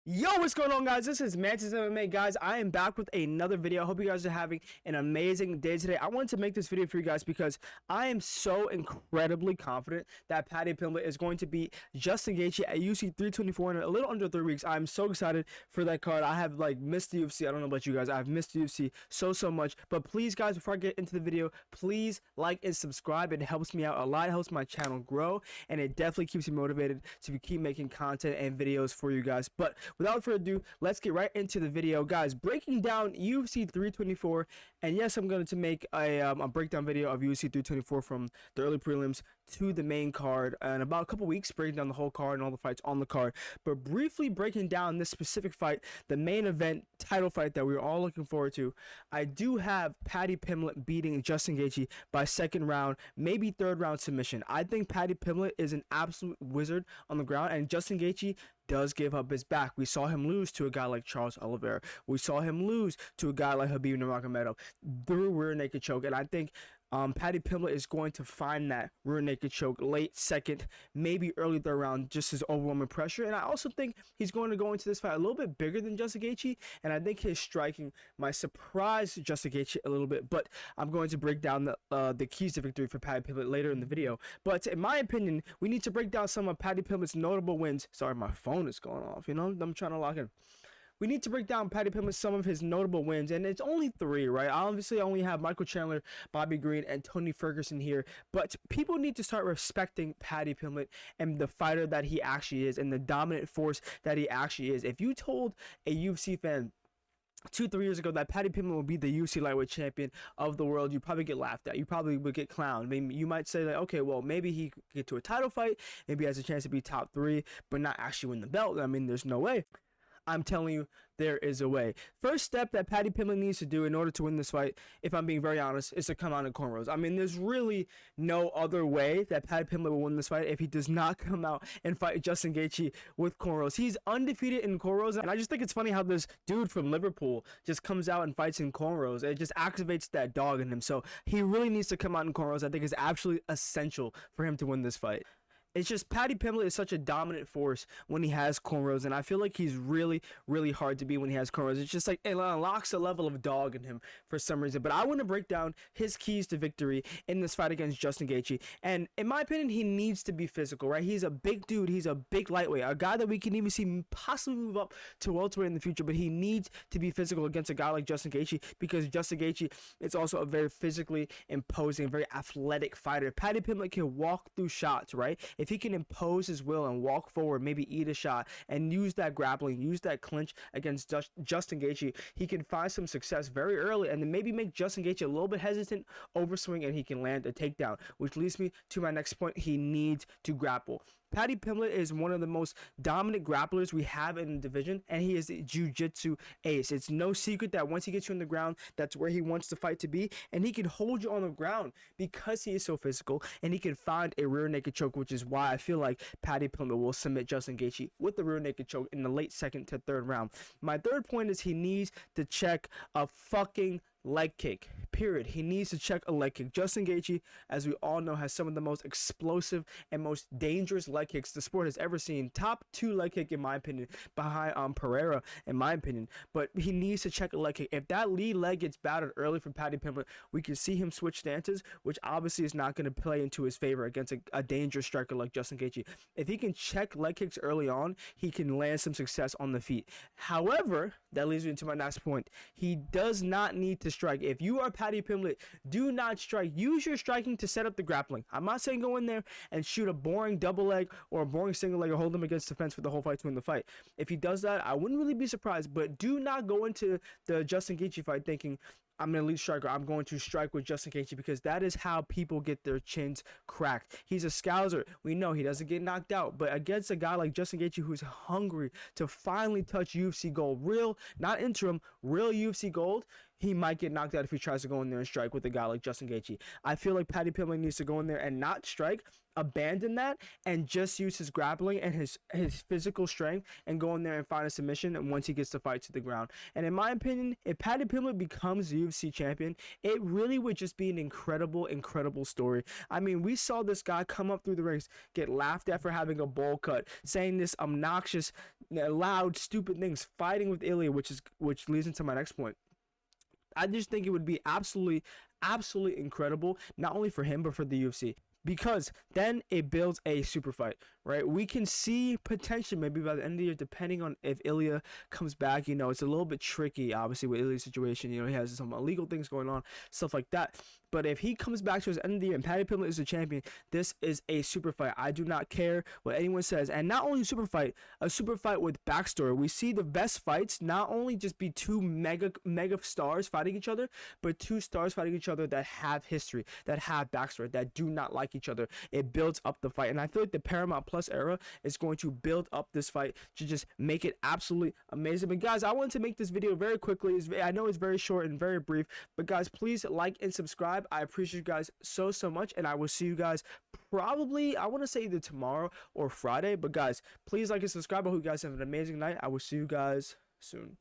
Yo, what's going on, guys? This is mantismma, guys. I am back with another video. I hope you guys are having an amazing day today. I wanted to make this video for you guys because I am so incredibly confident that Paddy Pimblett is going to beat Justin Gaethje at UFC 324 in a little under 3 weeks. I'm so excited for that card. I have missed the UFC. I don't know about you guys. I've missed the UFC so much. But please, guys, before I get into the video, please like and subscribe. It helps me out a lot. It helps my channel grow, and it definitely keeps me motivated to keep making content and videos for you guys. But without further ado, let's get right into the video, guys. Breaking down UFC 324, and yes, I'm going to make a breakdown video of UFC 324 from the early prelims to the main card in about a couple weeks, breaking down the whole card and all the fights on the card. But briefly breaking down this specific fight, the main event title fight that we're all looking forward to, I do have Paddy Pimblett beating Justin Gaethje by second round, maybe third round submission. I think Paddy Pimblett is an absolute wizard on the ground, and Justin Gaethje does give up his back. We saw him lose to a guy like Charles Oliveira. We saw him lose to a guy like Khabib Nurmagomedov through rear naked choke, and I think Paddy Pimblett is going to find that rear naked choke late second, maybe early third round, just his overwhelming pressure. And I also think he's going to go into this fight a little bit bigger than Justin Gaethje, and I think his striking might surprise Justin Gaethje a little bit. But I'm going to break down the keys to victory for Paddy Pimblett later in the video. But in my opinion, we need to break down some of Paddy Pimblett's notable wins. Sorry, my phone is going off. You know, I'm trying to log in. We need to break down Paddy Pimblett some of his notable wins, and it's only 3, right? I obviously only have Michael Chandler, Bobby Green, and Tony Ferguson here, but people need to start respecting Paddy Pimblett and the fighter that he actually is and the dominant force that he actually is. If you told a UFC fan 2-3 years ago that Paddy Pimblett would be the UFC Lightweight Champion of the world, you probably get laughed at. You probably would get clowned. I mean, you might say that, okay, well, maybe he could get to a title fight, maybe he has a chance to be top 3, but not actually win the belt. I mean, there's no way. I'm telling you, there is a way. First step that Paddy Pimblett needs to do in order to win this fight, if I'm being very honest, is to come out in cornrows. I mean, there's really no other way that Paddy Pimblett will win this fight if he does not come out and fight Justin Gaethje with cornrows. He's undefeated in cornrows, and I just think it's funny how this dude from Liverpool just comes out and fights in cornrows. It just activates that dog in him. So he really needs to come out in cornrows. I think it's absolutely essential for him to win this fight. It's just Paddy Pimblett is such a dominant force when he has cornrows, and I feel like he's really hard to beat when he has cornrows. It's just like it unlocks a level of dog in him for some reason. But I want to break down his keys to victory in this fight against Justin Gaethje. And in my opinion, he needs to be physical, right? He's a big dude. He's a big lightweight, a guy that we can even see possibly move up to welterweight in the future. But he needs to be physical against a guy like Justin Gaethje, because Justin Gaethje is also a very physically imposing, very athletic fighter. Paddy Pimblett can walk through shots, right? If he can impose his will and walk forward, maybe eat a shot, and use that grappling, use that clinch against Justin Gaethje, he can find some success very early and then maybe make Justin Gaethje a little bit hesitant, overswing, and he can land a takedown, which leads me to my next point. He needs to grapple. Paddy Pimblett is one of the most dominant grapplers we have in the division, and he is a jiu-jitsu ace. It's no secret that once he gets you on the ground, that's where he wants the fight to be, and he can hold you on the ground because he is so physical, and he can find a rear naked choke, which is why I feel like Paddy Pimblett will submit Justin Gaethje with the rear naked choke in the late second to third round. My third point is he needs to check a fucking leg kick, period. He needs to check a leg kick. Justin Gaethje, as we all know, has some of the most explosive and most dangerous leg kicks the sport has ever seen. Top 2 leg kick, in my opinion, behind Pereira, in my opinion. But he needs to check a leg kick. If that lead leg gets battered early from Paddy Pimblett, we can see him switch stances, which obviously is not going to play into his favor against a dangerous striker like Justin Gaethje. If he can check leg kicks early on, he can land some success on the feet. However, that leads me to my next point. He does not need to strike. If you are Paddy Pimblett, do not strike. Use your striking to set up the grappling. I'm not saying go in there and shoot a boring double leg or a boring single leg or hold him against the fence for the whole fight to win the fight. If he does that, I wouldn't really be surprised, but do not go into the Justin Gaethje fight thinking, I'm an elite striker, I'm going to strike with Justin Gaethje, because that is how people get their chins cracked. He's a scouser. We know he doesn't get knocked out, but against a guy like Justin Gaethje who's hungry to finally touch UFC gold, real, not interim, real UFC gold, he might get knocked out if he tries to go in there and strike with a guy like Justin Gaethje. I feel like Paddy Pimblett needs to go in there and not strike. abandon that and just use his grappling and his physical strength and go in there and find a submission, and once he gets the fight to the ground. And in my opinion, if Paddy Pimblett becomes the UFC champion, it really would just be an incredible story. I mean, we saw this guy come up through the ranks, get laughed at for having a bowl cut, saying this obnoxious, loud, stupid things, fighting with Ilya, which leads into my next point. I just think it would be absolutely incredible, not only for him but for the UFC, because then it builds a super fight, right? We can see potentially maybe by the end of the year, depending on if Ilya comes back. You know, it's a little bit tricky, obviously, with Ilya's situation. You know, he has some illegal things going on, stuff like that. But if he comes back to his end of the year and Paddy Pimblett is the champion, this is a super fight. I do not care what anyone says. And not only a super fight with backstory. We see the best fights not only just be two mega stars fighting each other, but two stars fighting each other that have history, that have backstory, that do not like each other. It builds up the fight. And I feel like the Paramount Plus era is going to build up this fight to just make it absolutely amazing. But guys, I wanted to make this video very quickly. I know it's very short and very brief, but guys, please like and subscribe. I appreciate you guys so much, and I will see you guys probably, I want to say either tomorrow or Friday. But guys, please like and subscribe. I hope you guys have an amazing night. I will see you guys soon.